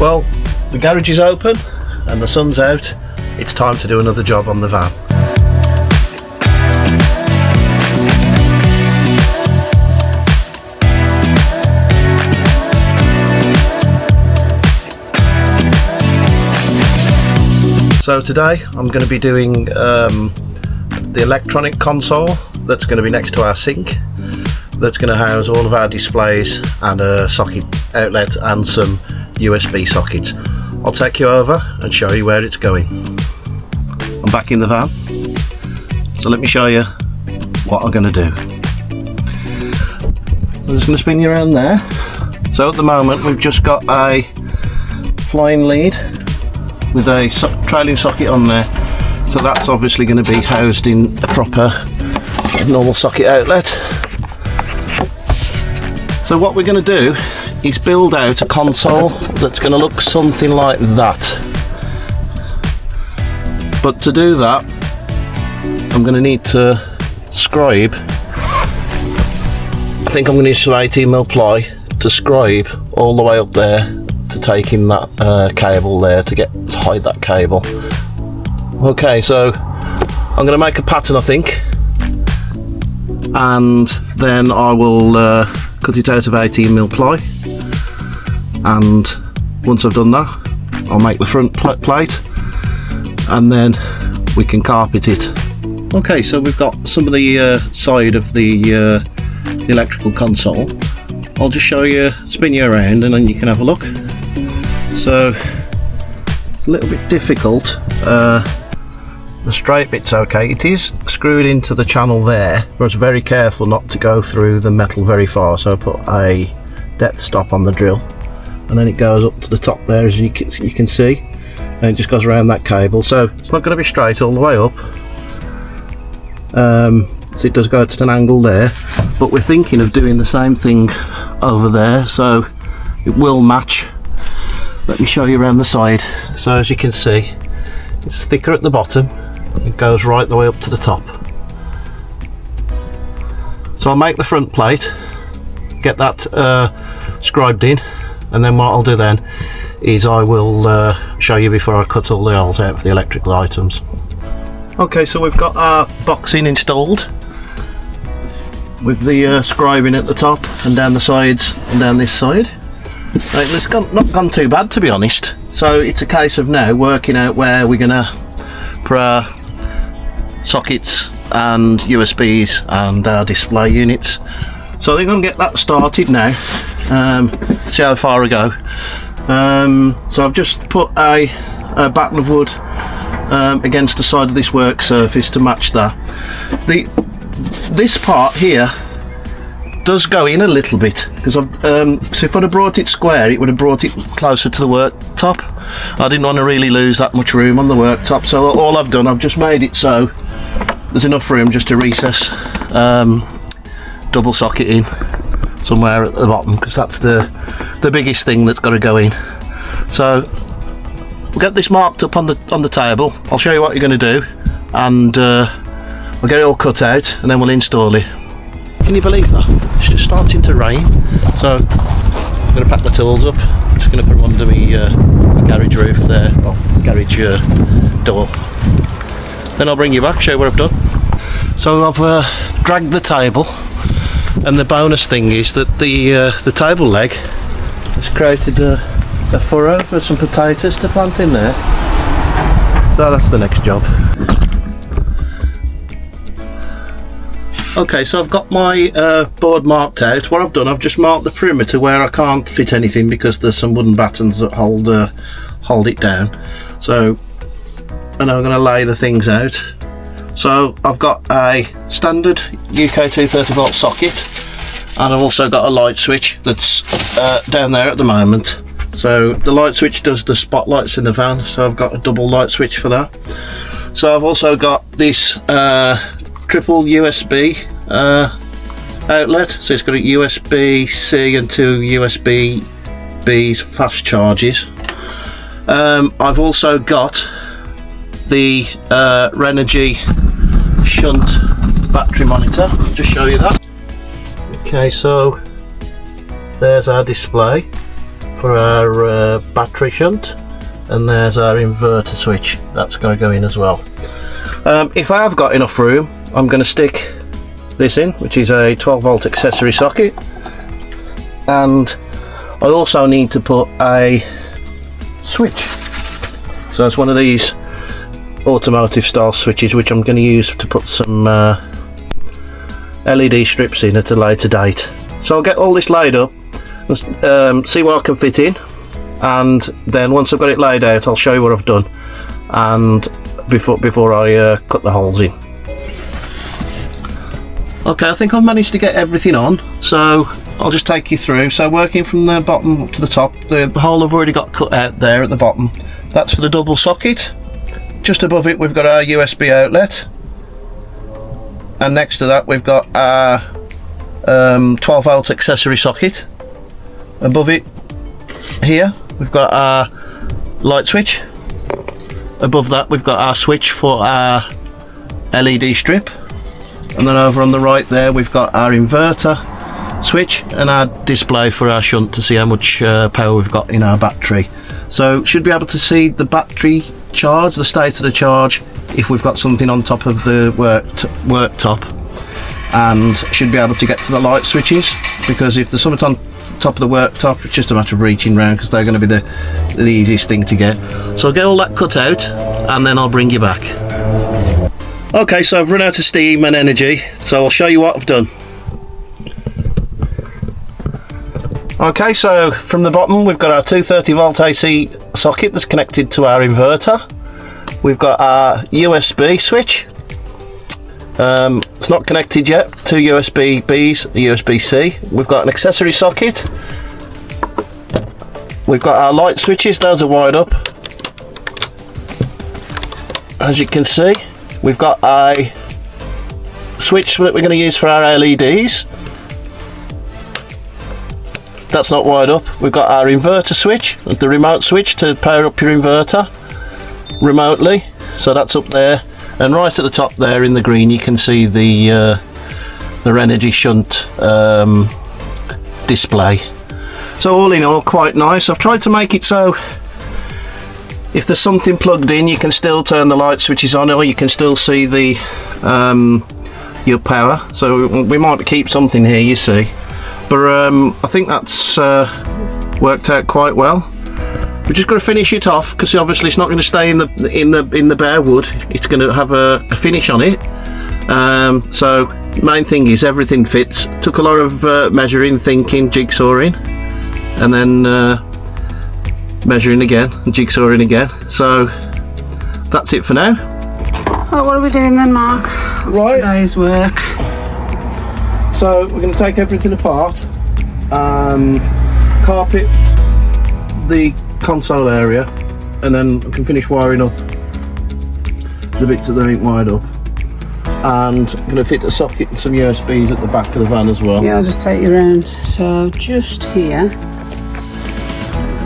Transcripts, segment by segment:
Well, the garage is open and the sun's out. It's time to do another job on the van. So today I'm going to be doing the electronic console that's going to be next to our sink, that's going to house all of our displays and a socket outlet and some USB sockets. I'll take you over and show you where it's going. I'm back in the van, so let me show you what I'm going to do. I'm just going to spin you around there. So at the moment we've just got a flying lead with a trailing socket on there, so that's obviously going to be housed in a proper normal socket outlet. So what we're going to do is build out a console that's going to look something like that, but to do that I'm going to need to scribe. I think I'm going to use some 18mm ply to scribe all the way up there to take in that cable there to hide that cable. Okay, so I'm going to make a pattern, I think, and then I will cut it out of 18mm ply, and once I've done that I'll make the front plate and then we can carpet it. Okay, so we've got some of the side of the electrical console. I'll just show you, spin you around, and then you can have a look. So it's a little bit difficult. The straight bit's okay. It is screwed into the channel there, but I was very careful not to go through the metal very far, so I put a depth stop on the drill, and then it goes up to the top there, as you can see, and it just goes around that cable. So it's not going to be straight all the way up, so it does go at an angle there, but we're thinking of doing the same thing over there, so it will match. Let me show you around the side. So as you can see, it's thicker at the bottom, it goes right the way up to the top. So I'll make the front plate, get that scribed in, and then what I'll do then is I will show you before I cut all the holes out for the electrical items. Okay, so we've got our boxing installed with the scribing at the top and down the sides and down this side. It's not gone too bad, to be honest, so it's a case of now working out where we're going to put our sockets and USBs and our display units. So I think I'm going to get that started now, see how far I go. So I've just put a batten of wood against the side of this work surface to match that. This part here does go in a little bit, because so if I'd have brought it square it would have brought it closer to the worktop. I didn't want to really lose that much room on the worktop, so all I've done, I've just made it so there's enough room just to recess double socket in somewhere at the bottom, because that's the biggest thing that's got to go in. So we'll get this marked up on the table. I'll show you what you're going to do, and we'll get it all cut out and then we'll install it. Can you believe that? It's just starting to rain, so I'm going to pack the tools up. I'm just going to put them under my garage roof there, or garage door. Then I'll bring you back, show you what I've done. So I've dragged the table, and the bonus thing is that the table leg has created a furrow for some potatoes to plant in there. So that's the next job. Okay, so I've got my board marked out. What I've done, I've just marked the perimeter where I can't fit anything because there's some wooden battens that hold it down. So, and I'm going to lay the things out. So I've got a standard UK 230V socket, and I've also got a light switch that's down there at the moment. So the light switch does the spotlights in the van, so I've got a double light switch for that. So I've also got this triple USB outlet, so it's got a USB-C and two USB-B's fast charges. I've also got the Renogy shunt battery monitor. I'll just show you that. Okay, so there's our display for our battery shunt, and there's our inverter switch that's going to go in as well. If I have got enough room, I'm going to stick this in, which is a 12-volt accessory socket, and I also need to put a switch. So it's one of these automotive style switches, which I'm going to use to put some LED strips in at a later date. So I'll get all this laid up, see what I can fit in, and then once I've got it laid out, I'll show you what I've done, and before I cut the holes in. Okay, I think I've managed to get everything on, so I'll just take you through. So working from the bottom up to the top, the hole I've already got cut out there at the bottom, that's for the double socket. Just above it we've got our USB outlet, and next to that we've got our 12-volt accessory socket. Above it here we've got our light switch. Above that we've got our switch for our LED strip, and then over on the right there we've got our inverter switch and our display for our shunt to see how much power we've got in our battery. So should be able to see the battery charge, the state of the charge, if we've got something on top of the worktop, and should be able to get to the light switches, because if there's something on top of the worktop, it's just a matter of reaching round, because they're going to be the easiest thing to get. So I'll get all that cut out and then I'll bring you back. Okay, so I've run out of steam and energy, so I'll show you what I've done. Okay, so from the bottom we've got our 230-volt AC socket that's connected to our inverter. We've got our USB switch. It's not connected yet to USB-Bs, USB-C. We've got an accessory socket. We've got our light switches, those are wired up. As you can see, we've got a switch that we're going to use for our LEDs. That's not wired up. We've got our inverter switch, the remote switch to power up your inverter remotely. So that's up there, and right at the top there in the green you can see the Renogy shunt display. So all in all, quite nice. I've tried to make it so if there's something plugged in you can still turn the light switches on, or you can still see the your power. So we might keep something here, you see, but I think that's worked out quite well. We're just going to finish it off, because obviously it's not going to stay in the bare wood. It's going to have a finish on it. So main thing is everything fits. Took a lot of measuring, thinking, jigsawing, and then measuring again and jigsawing again. So that's it for now. Well, what are we doing then, Mark? What's right, today's work? So we're going to take everything apart, carpet the console area, and then I can finish wiring up the bits that ain't wired up, and I'm going to fit a socket and some USBs at the back of the van as well. Yeah, I'll just take you around. So just here, the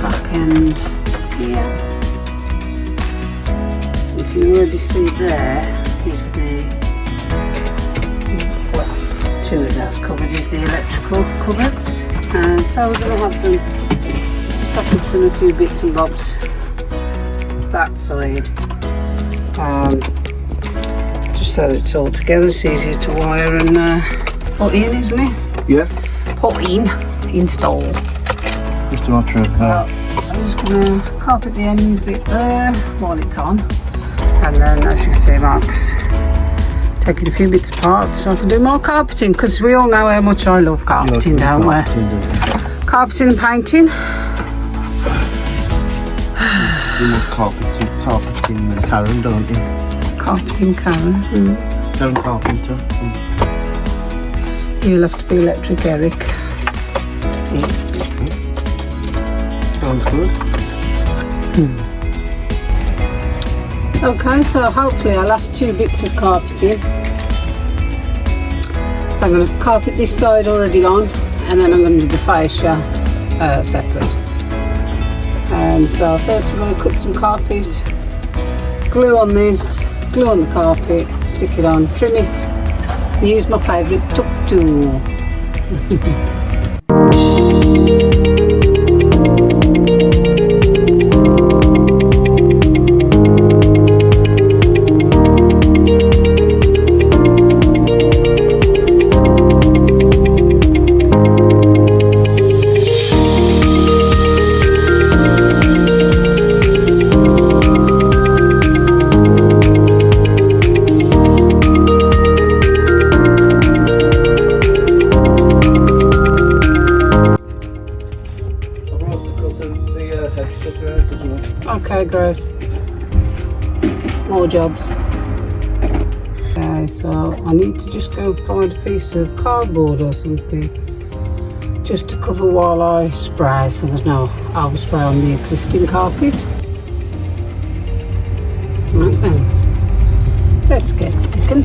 back end here, you can already see there is the, well, two of those cupboards is the electrical cupboards, and so we're going to have them sockets and a few bits and bobs that side, just so that it's all together. It's easier to wire and put in, isn't it? Yeah. Put in, install. Just a matter of I'm just going to carpet the end bit there while it's on, and then as you can see, Mark's taking a few bits apart so I can do more carpeting, because we all know how much I love carpeting, don't we? Carpeting and painting. You love carpeting Karen, don't you? Carpeting Karen. Karen Carpenter. You'll have to be Electric Eric. Sounds good. Okay, so hopefully our last two bits of carpeting. So I'm going to carpet this side already on, and then I'm going to do the fascia separate. So first we're going to cut some carpet, glue on this, glue on the carpet, stick it on, trim it, use my favourite tuck tool. Okay, great. More jobs. Okay, so I need to just go find a piece of cardboard or something just to cover while I spray, so there's no overspray on the existing carpet. Right then, let's get sticking.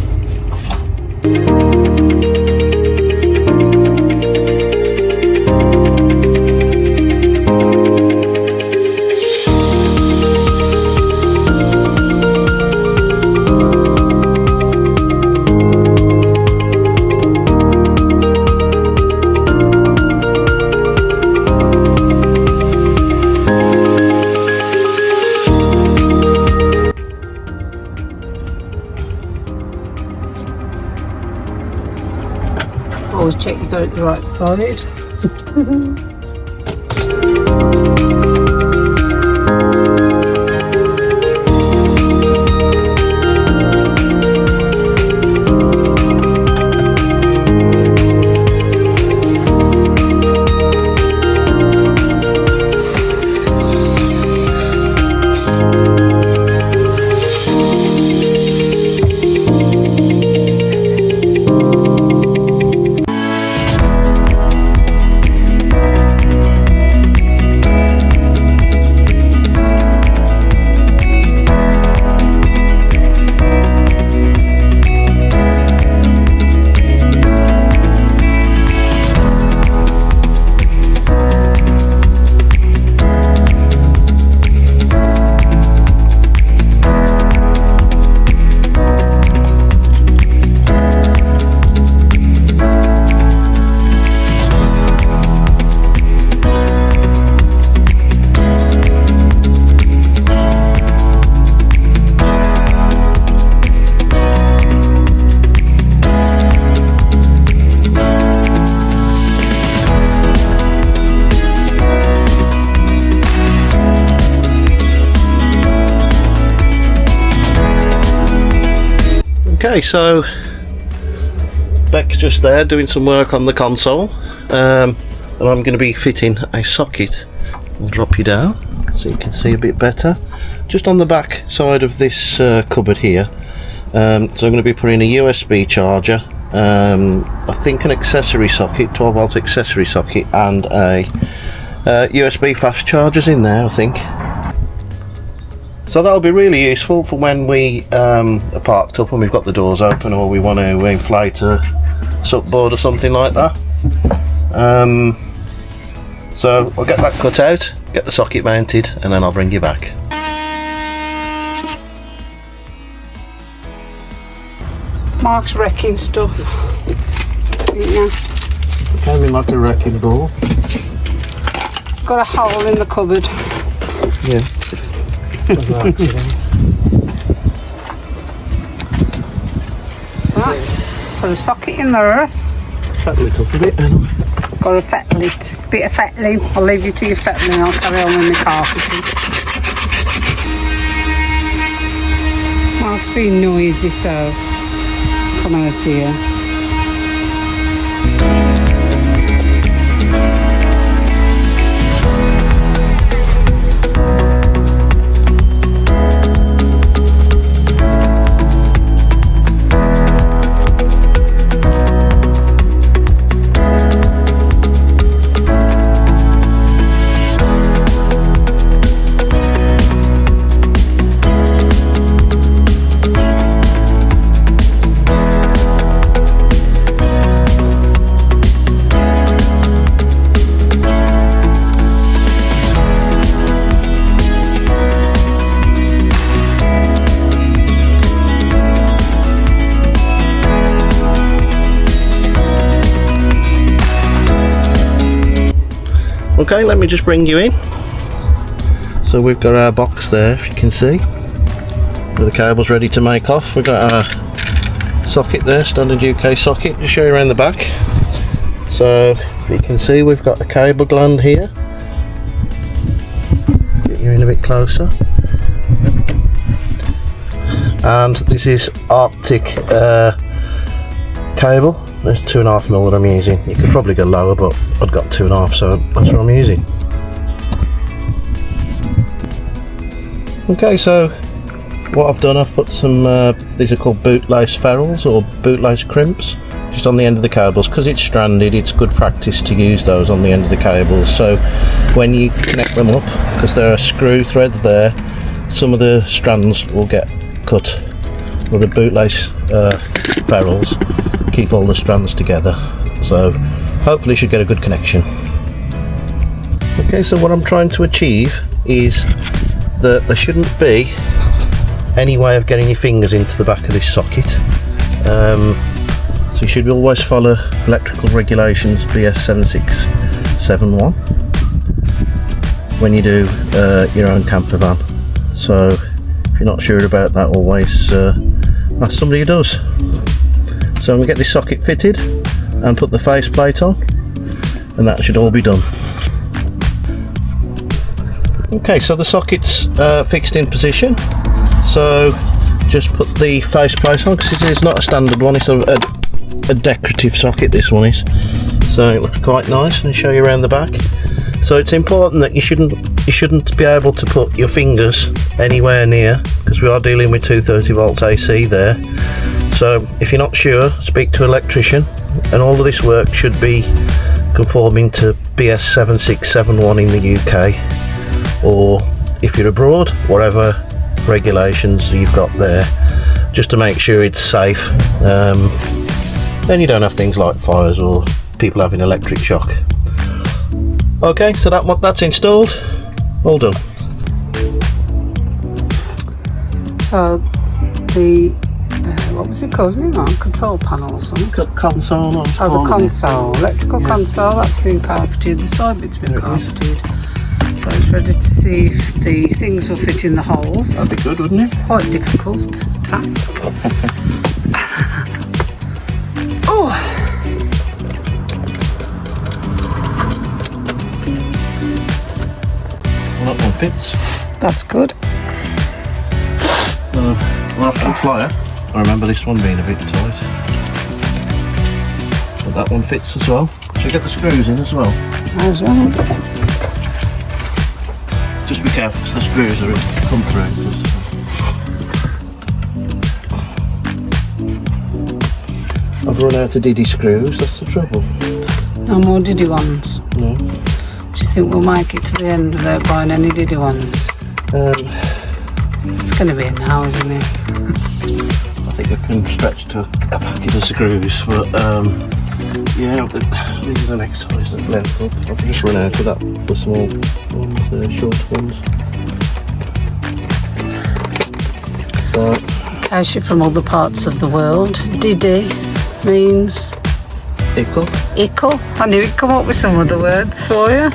Always check you got it the right side. Okay, so Beck's just there doing some work on the console, and I'm going to be fitting a socket. I'll drop you down so you can see a bit better. Just on the back side of this cupboard here, so I'm going to be putting a USB charger, I think an accessory socket, 12 volt accessory socket, and a USB fast chargers in there, I think. So that'll be really useful for when we are parked up and we've got the doors open, or we want to inflate a supboard or something like that. So I'll get that cut out, get the socket mounted, and then I'll bring you back. Mark's wrecking stuff. Yeah. Came in like a wrecking ball. Got a hole in the cupboard. Yeah. So, put a socket in there. Fettle it up a bit, then. Got to fettle it. Bit of fettling. I'll leave you to your fettling. I'll carry on with my carpeting. Mark's being noisy, so come out here. Okay, let me just bring you in. So we've got our box there, if you can see, with the cables ready to make off. We've got our socket there, standard UK socket. Just show you around the back. So you can see we've got the cable gland here. Get you in a bit closer. And this is Arctic cable. There's 2.5mm that I'm using. You could probably go lower, but I've got 2.5, so that's what I'm using. Okay, so what I've done, I've put some, these are called bootlace ferrules or bootlace crimps, just on the end of the cables. Because it's stranded, it's good practice to use those on the end of the cables. So when you connect them up, because there are screw threads there, some of the strands will get cut. Well, the bootlace ferrules keep all the strands together. So hopefully you should get a good connection. Okay, so what I'm trying to achieve is that there shouldn't be any way of getting your fingers into the back of this socket. So you should always follow electrical regulations BS7671 when you do your own camper van. So if you're not sure about that, always ask somebody who does. So I'm going to get this socket fitted and put the faceplate on, and that should all be done. Okay, so the socket's fixed in position, so just put the faceplate on, because it is not a standard one, it's a decorative socket, this one is. So it looks quite nice, and I'll show you around the back. So it's important that you shouldn't be able to put your fingers anywhere near, because we are dealing with 230 volts AC there. So if you're not sure, speak to an electrician, and all of this work should be conforming to BS7671 in the UK, or if you're abroad, whatever regulations you've got there, just to make sure it's safe. Then you don't have things like fires or people having electric shock. Okay, so that's installed, all done. So the what was it called? Control panel or something? Console. Oh, the console, electrical console. That's been carpeted. The side bit's been carpeted. So it's ready to see if the things will fit in the holes. That'd be good, wouldn't it? Quite difficult task. Oh. Well, that one fits. That's good. So we'll have to flyer. I remember this one being a bit tight. But that one fits as well. Should we get the screws in as well? As well. Just be careful, because the screws are come through. I've run out of Diddy screws, that's the trouble. No more Diddy ones? No. Do you think we'll make it to the end without buying any Diddy ones? It's going to be a now, isn't it? I think they can stretch to a packet of screws, but yeah, these are the next size, the length up. I've just run out of the small ones, the short ones. So, in case you're from other parts of the world, Diddy means ickle. Ickle. I knew it'd come up with some other words for you.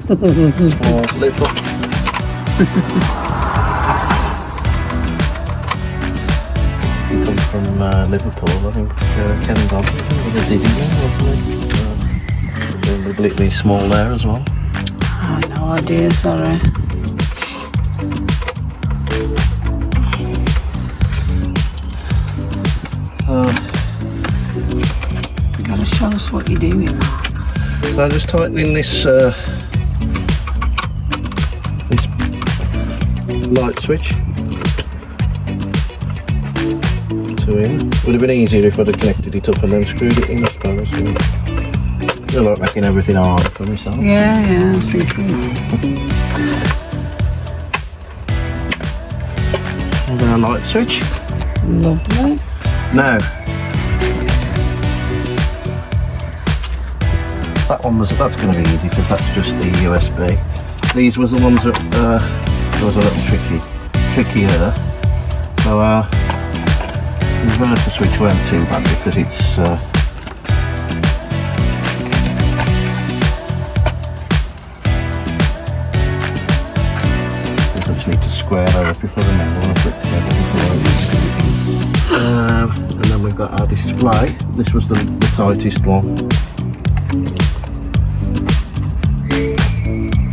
Small little. He comes from Liverpool, I think. Ken Dodd with a Diddy one, wasn't he? Completely small there as well. I have no idea, sorry. You gotta show us what you're doing, Mark. So I'm just tightening this this light switch to in. Would have been easier if I'd have connected it up and then screwed it in, I suppose. I feel like making everything harder for myself. Yeah, I was thinking. And then a light switch. Lovely. Now, that's going to be easy, because that's just the USB. These was the ones that was a little trickier. So the reverser switch weren't too bad, because it's I just need to square that up before the main one. And then we've got our display. This was the tightest one,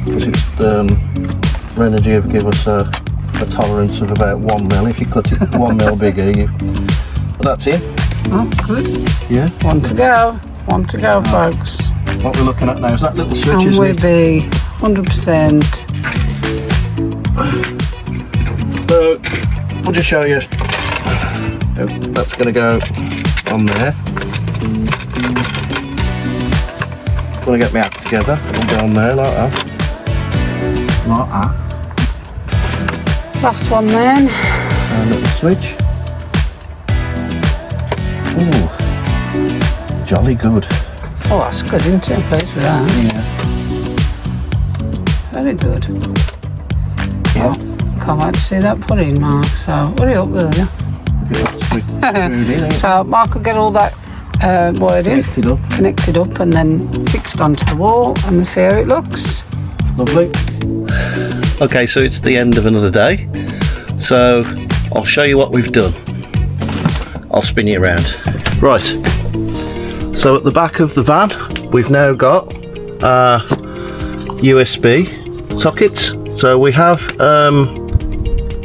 because it's Renogy have given us a tolerance of about 1 mil. If you cut it 1 mil bigger, but that's it. Oh, good. Yeah. One to go, folks. What we're looking at now is that little switch, and isn't we'll it? be 100%. So we'll just show you. That's going to go on there. I'm going to get my act together. It'll go on there like that. Like that. Last one then. And little switch. Ooh, jolly good. Oh, that's good, isn't it? Place for that. Yeah. Very good. Yeah. Can't wait to see that put in, Mark. So hurry up, will you? So Mark will get all that wired in, connected up, and then fixed onto the wall, and we'll see how it looks. Lovely. Okay, so it's the end of another day. So I'll show you what we've done. I'll spin you around. Right. So at the back of the van, we've now got USB sockets. So we have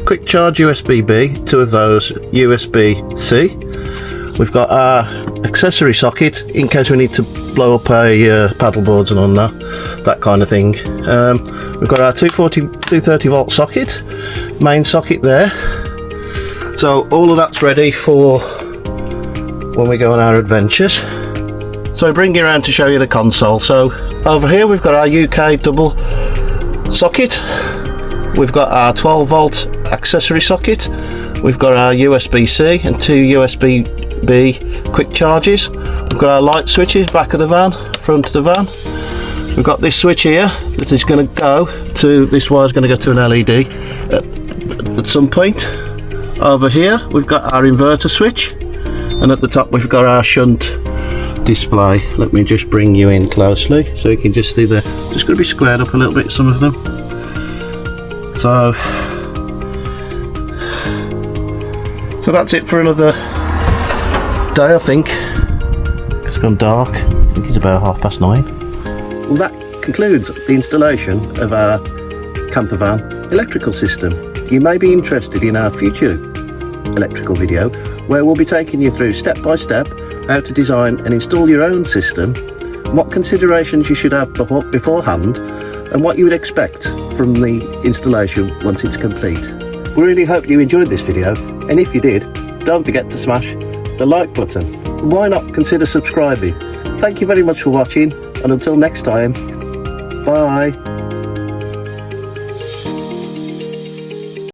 quick charge USB-B, 2 of those, USB-C. We've got our accessory socket in case we need to blow up a paddle boards and on that kind of thing. We've got our 230 volt socket, main socket there. So all of that's ready for when we go on our adventures. So bring you around to show you the console. So over here we've got our UK double socket. We've got our 12 volt accessory socket. We've got our USB-C and 2 USB-B quick charges. We've got our light switches, back of the van, front of the van. We've got this switch here that is going to go to, this wire is going to go to an LED at some point. Over here we've got our inverter switch, and at the top we've got our shunt display. Let me just bring you in closely so you can just see just going to be squared up a little bit, some of them. So that's it for another day, I think. It's gone dark. I think it's about 9:30. Well, that concludes the installation of our Campervan electrical system. You may be interested in our future electrical video, where we'll be taking you through step by step how to design and install your own system, what considerations you should have beforehand, and what you would expect from the installation once it's complete. We really hope you enjoyed this video, and if you did, don't forget to smash the like button. Why not consider subscribing? Thank you very much for watching, and until next time, bye.